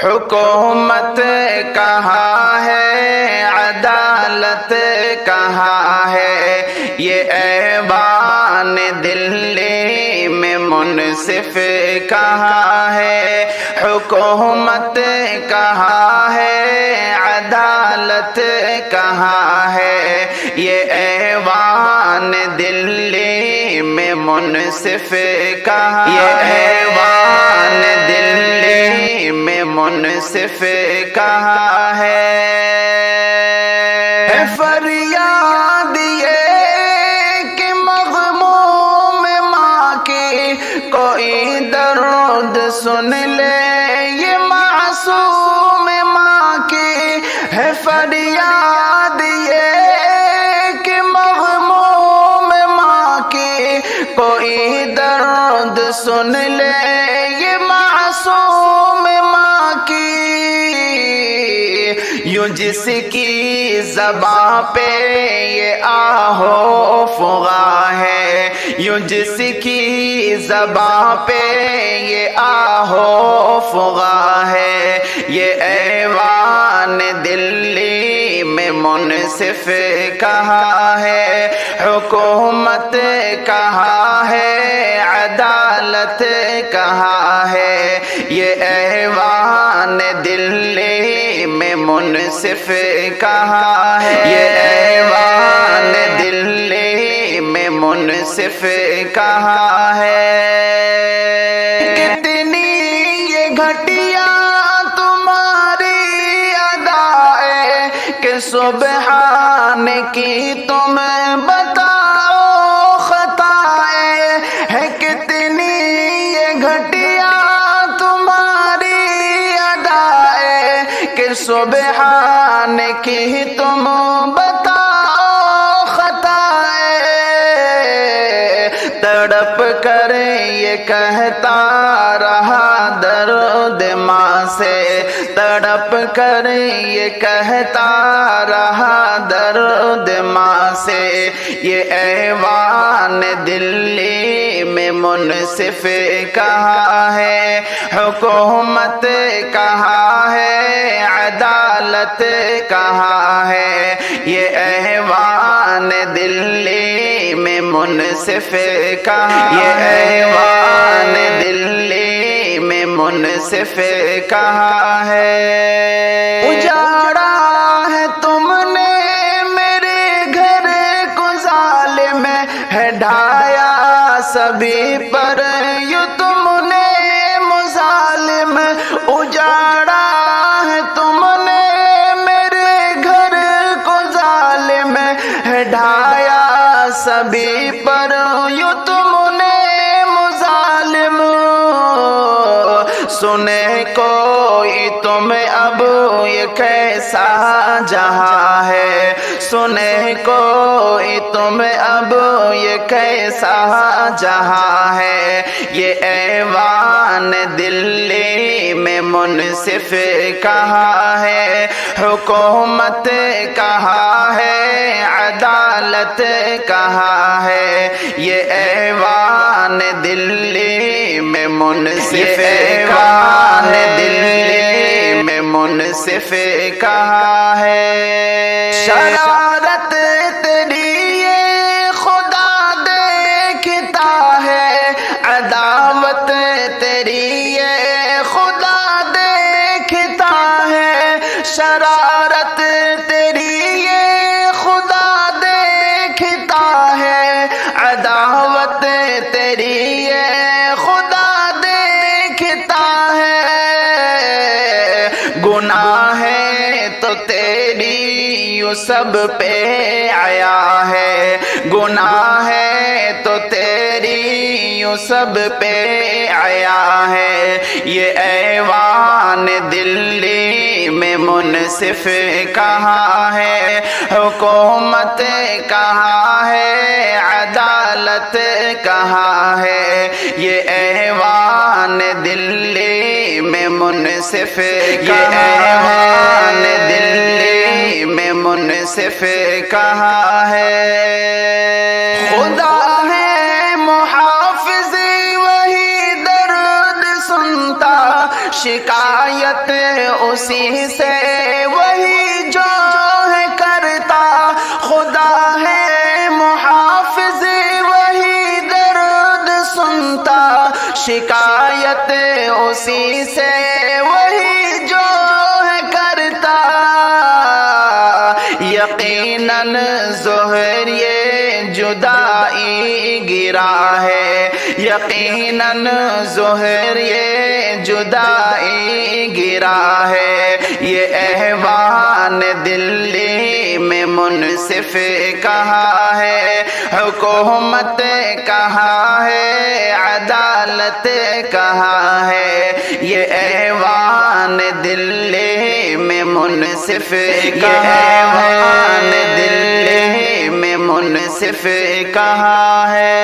حکومت کہاں ہے، عدالت کہاں ہے، یہ ایوان دلی میں منصف کہاں ہے، حکومت کہاں ہے، عدالت کہاں ہے، یہ ایوان دلی میں منصف کہاں ہے، یہ ایوان دلی میں منصف کہاں ہے۔ فریاد یہ کہ مغموم ماں کی کوئی درد سن لے، یہ معصوم ماں کی ہے فریاد یہ کہ مغموم ماں کی کوئی درد سن لے، یہ معصوم ماں کی یوں جس کی زباں پہ یہ آہو فغاں ہے، یوں جس کی زباں پہ یہ آہو فغاں ہے، یہ ایوان دلی میں منصف کہاں ہے، حکومت کہاں ہے، عدالت کہاں ہے، یہ ایوان دلی میں منصف کہاں ہے، یہ ایوان دلی میں منصف کہاں ہے۔ کتنی یہ گھٹیا تمہاری ادائے کہ سبحان کی تم بتاؤ خطائے، ہے کتنی یہ گھٹیا تمہاری ادائے کہ سبحان کی تم بتاؤ خطائے، تڑپ کر یہ کہتا رہا درد ماں سے، تڑپ کر یہ کہتا رہا درد ماں سے، یہ ایوان دلی میں منصف کہاں ہے، حکومت کہاں ہے، عدالت کہاں ہے، یہ ایوان دلی میں منصف کہاں ہے، یہ ایوان دلی میں منصف کہاں ہے۔ اجاڑا ہے تم نے میرے گھر کو ظالم ہے ڈھایا سبھی پر، یوں تم نے مظالم اجاڑا ہے تم نے میرے گھر کو ظالم ہے ڈھایا سبھی پر، یوں تم نے مظالم سنے کوئی تم اب یہ کیسا جہاں ہے، سنے کوئی تم اب یہ کیسا جہاں ہے، یہ ایوان دلی میں منصف کہاں ہے، حکومت کہاں ہے، عدالت کہاں ہے، یہ ایوان دلی میں منصف ایوان دلی میں منصف کہاں ہے۔ شرارت تیری یہ خدا دیکھتا ہے، عداوت تیری یہ خدا دیکھتا ہے، شرارت تیری یہ خدا دیکھتا ہے، عداوت تیری یہ خدا دیکھتا ہے، گناہ ہے تو تیری یوں سب پہ آیا ہے، گناہ ہے تو تیری یوں سب پہ آیا ہے، یہ ایوان دلی میں منصف کہاں ہے، حکومت کہاں ہے، عدالت کہاں ہے، یہ ایوان دلی میں منصف کہاں ہے، دلی میں منصف کہاں ہے۔ خدا ہے محافظ وہی درد سنتا، شکایت اسی سے وہی جو ہے کرتا، خدا ہے محافظ وہی درد سنتا، شکایت اسی سے وہی جو ہے کرتا، یقیناً ظہر یہ جدائی گرا ہے، یقیناً ظہر یہ جدائی گرا ہے، یہ احوان دلی میں منصف کہاں ہے، حکومت کہاں ہے، عدالت کہاں ہے، یہ ایوان دلی میں منصف کہاں ہے، ایوان دلی میں منصف کہاں ہے۔